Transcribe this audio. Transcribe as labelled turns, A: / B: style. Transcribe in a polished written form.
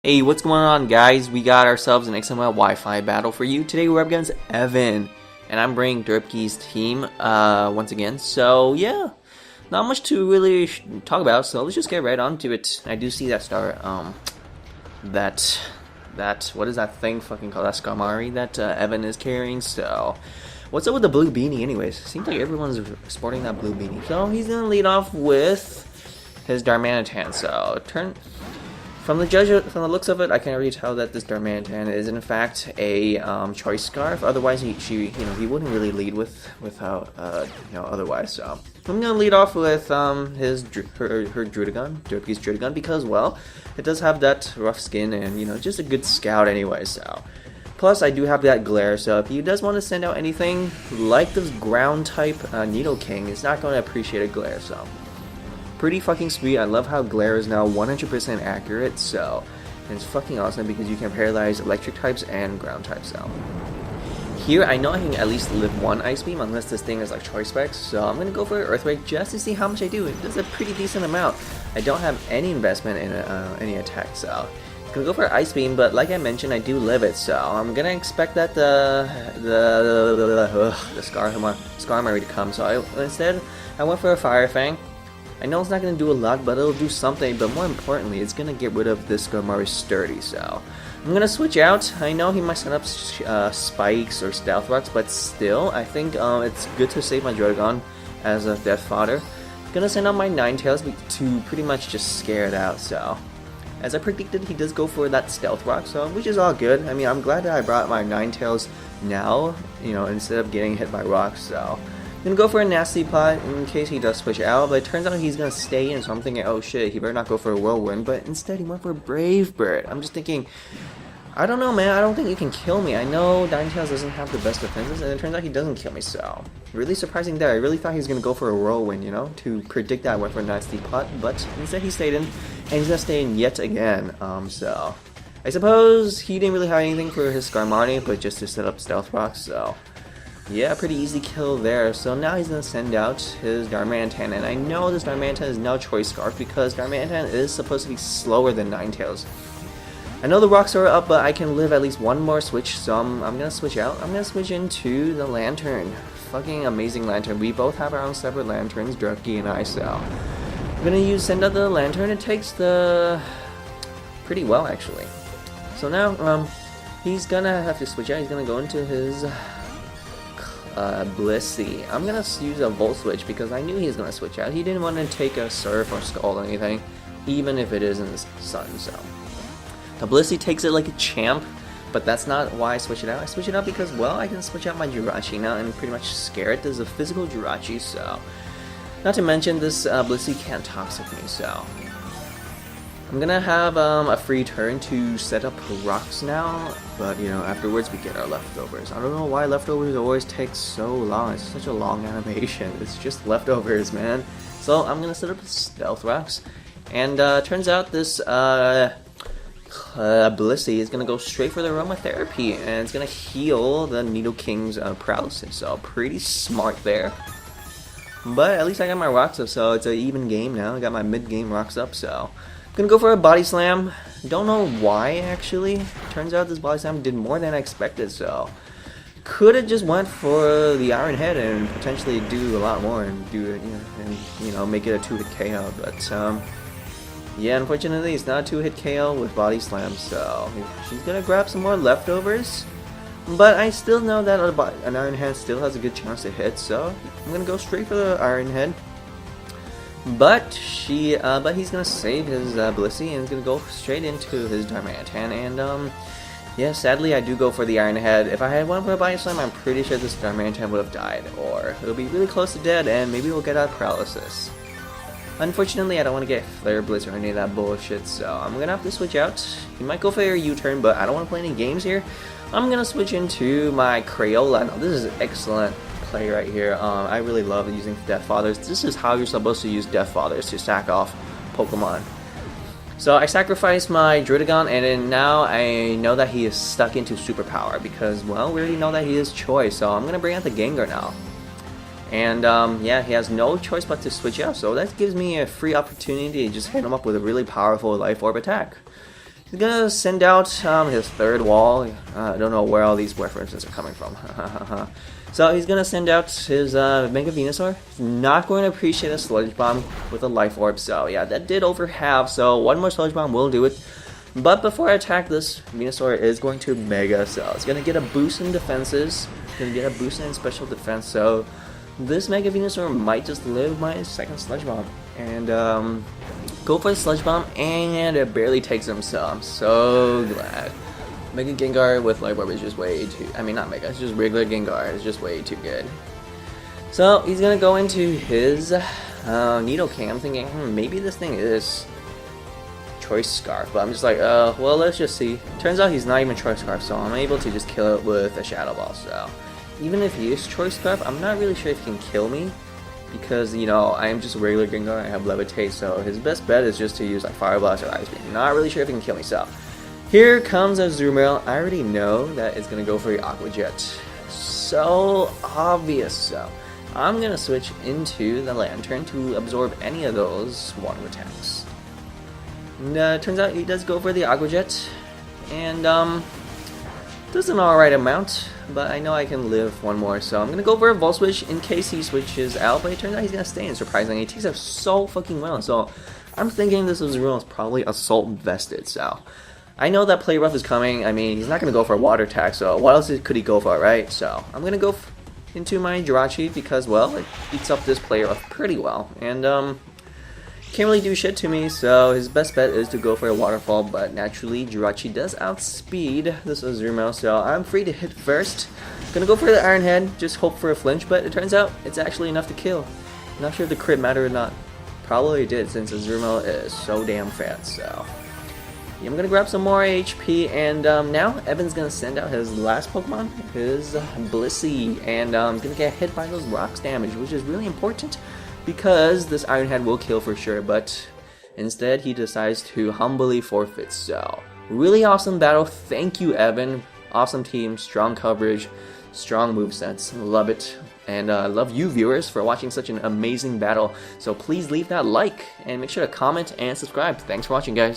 A: Hey, what's going on, guys? We got ourselves an XML Wi-Fi battle for you. Today we're up against Evan, and I'm bringing Derpy's team once again. So yeah, not much to really talk about. So let's just get right on to it. I do see that star, that what is that thing fucking called? That Skarmory that Evan is carrying. So what's up with the blue beanie, anyways? Seems like everyone's sporting that blue beanie. So he's gonna lead off with his Darmanitan. So From the looks of it, I can already tell that this Darmanitan is in fact a choice scarf. Otherwise, he wouldn't really lead without otherwise. So I'm gonna lead off with her Druddigon, Derpy's Druddigon, because well, it does have that rough skin and just a good scout anyway. So plus I do have that glare. So if he does want to send out anything like this ground type Nidoking, it's not going to appreciate a glare. So pretty fucking sweet. I love how glare is now 100% accurate, so it's fucking awesome because you can paralyze electric types and ground types. So here I know I can at least live one ice beam unless this thing is like choice specs, so I'm gonna go for earthquake just to see how much I do. It does a pretty decent amount. I don't have any investment in any attack, so I'm gonna go for ice beam, but like I mentioned, I do live it, so I'm gonna expect that the Skarmory to come. So instead I went for a fire fang. I know it's not going to do a lot, but it'll do something, but more importantly, it's going to get rid of this Skarmory sturdy, so I'm going to switch out. I know he might set up spikes or stealth rocks, but still, I think it's good to save my Druddigon as a death fodder. I'm going to send out my Ninetales to pretty much just scare it out, so as I predicted, he does go for that stealth rock, so which is all good. I mean, I'm glad that I brought my Ninetales now, instead of getting hit by rocks, so I'm gonna go for a nasty pot in case he does switch out, but it turns out he's gonna stay in, so I'm thinking, oh shit, he better not go for a whirlwind, but instead he went for a brave bird. I'm just thinking, I don't know, man, I don't think you can kill me. I know Ninetales doesn't have the best defenses, and it turns out he doesn't kill me, so really surprising there. I really thought he was gonna go for a whirlwind, to predict that I went for a nasty pot, but instead he stayed in, and he's gonna stay in yet again. So I suppose he didn't really have anything for his Skarmory, but just to set up stealth rocks, so yeah, pretty easy kill there. So now he's going to send out his Darmanitan, and I know this Darmanitan is now choice scarf because Darmanitan is supposed to be slower than Ninetales. I know the rocks are up, but I can live at least one more switch, so I'm going to switch out. I'm going to switch into the Lanturn. Fucking amazing Lanturn. We both have our own separate Lanturns, Druddigon and I, so I'm going to send out the Lanturn. It takes the pretty well, actually. So now he's going to have to switch out. He's going to go into his Blissey. I'm gonna use a Volt Switch because I knew he was gonna switch out. He didn't want to take a Surf or Skull or anything, even if it is in the sun. So the Blissey takes it like a champ, but that's not why I switch it out. I switch it out because, well, I can switch out my Jirachi now and pretty much scare it. There's a physical Jirachi, so not to mention this Blissey can't toxic me, so I'm gonna have a free turn to set up rocks now, but afterwards we get our leftovers. I don't know why leftovers always take so long. It's such a long animation. It's just leftovers, man. So I'm gonna set up stealth rocks, and turns out this Blissey is gonna go straight for the aromatherapy, and it's gonna heal the Nidoking's paralysis. So pretty smart there. But at least I got my rocks up, so it's an even game now. I got my mid-game rocks up, so gonna go for a body slam. Don't know why, actually. Turns out this body slam did more than I expected, so could have just went for the Iron Head and potentially do a lot more and do it, make it a 2-hit KO. But yeah, unfortunately, it's not a 2-hit KO with body slam, so she's gonna grab some more leftovers. But I still know that an Iron Head still has a good chance to hit, so I'm gonna go straight for the Iron Head. But he's gonna save his Blissey and he's gonna go straight into his Darmanitan. And yeah, sadly I do go for the Iron Head. If I had one for a body slam, I'm pretty sure this Darmanitan would have died, or it'll be really close to dead, and maybe we'll get out paralysis. Unfortunately, I don't want to get Flare Blitz or any of that bullshit, so I'm gonna have to switch out. He might go for a U-turn, but I don't want to play any games here. I'm gonna switch into my Crayola. Now, this is excellent play right here. I really love using Death Fathers. This is how you're supposed to use Death Fathers to sack off Pokemon. So I sacrificed my Druddigon, and then now I know that he is stuck into Superpower because, well, we already know that he is choice. So I'm gonna bring out the Gengar now, and yeah, he has no choice but to switch out. So that gives me a free opportunity to just hit him up with a really powerful Life Orb attack. He's gonna send out his third wall. I don't know where all these references are coming from. So he's gonna send out his Mega Venusaur. He's not going to appreciate a Sludge Bomb with a Life Orb. So yeah, that did over half. So one more Sludge Bomb will do it. But before I attack this, Venusaur is going to Mega. So it's gonna get a boost in defenses. It's gonna get a boost in special defense. So this Mega Venusaur might just live my second Sludge Bomb. And go for the Sludge Bomb, and it barely takes him, so I'm so glad. Mega Gengar with Life Orb is just way too... I mean, not Mega, it's just regular Gengar. It's just way too good. So he's gonna go into his Nidoking. I'm thinking, maybe this thing is Choice Scarf, but I'm just like, well, let's just see. Turns out he's not even Choice Scarf, so I'm able to just kill it with a Shadow Ball. So even if he is Choice Scarf, I'm not really sure if he can kill me. Because, you know, I am just a regular Gengar, I have Levitate, so his best bet is just to use like Fire Blast or Ice Beam. Not really sure if he can kill me, so here comes Azumarill. I already know that it's going to go for the Aqua Jet. So obvious, so I'm going to switch into the Lanturn to absorb any of those water attacks. And turns out he does go for the Aqua Jet, and does an alright amount. But I know I can live one more, so I'm gonna go for a Volt Switch in case he switches out, but it turns out he's gonna stay in, surprisingly. He takes it so fucking well, so I'm thinking this Azumarill is probably Assault vested, so I know that Play Rough is coming. I mean, he's not gonna go for a Water attack, so what else could he go for, right? So I'm gonna go into my Jirachi because, well, it eats up this Play Rough pretty well, and can't really do shit to me, so his best bet is to go for a Waterfall, but naturally Jirachi does outspeed this Azumarill, so I'm free to hit first. Gonna go for the Iron Head, just hope for a flinch, but it turns out it's actually enough to kill. Not sure if the crit mattered or not. Probably did, since Azumarill is so damn fat, so yeah, I'm gonna grab some more HP, and now Evan's gonna send out his last Pokemon, his Blissey, and he's gonna get hit by those rocks damage, which is really important. Because this Iron Head will kill for sure, but instead he decides to humbly forfeit. So, really awesome battle. Thank you, Evan. Awesome team, strong coverage, strong movesets. Love it. And I love you, viewers, for watching such an amazing battle. So please leave that like and make sure to comment and subscribe. Thanks for watching, guys.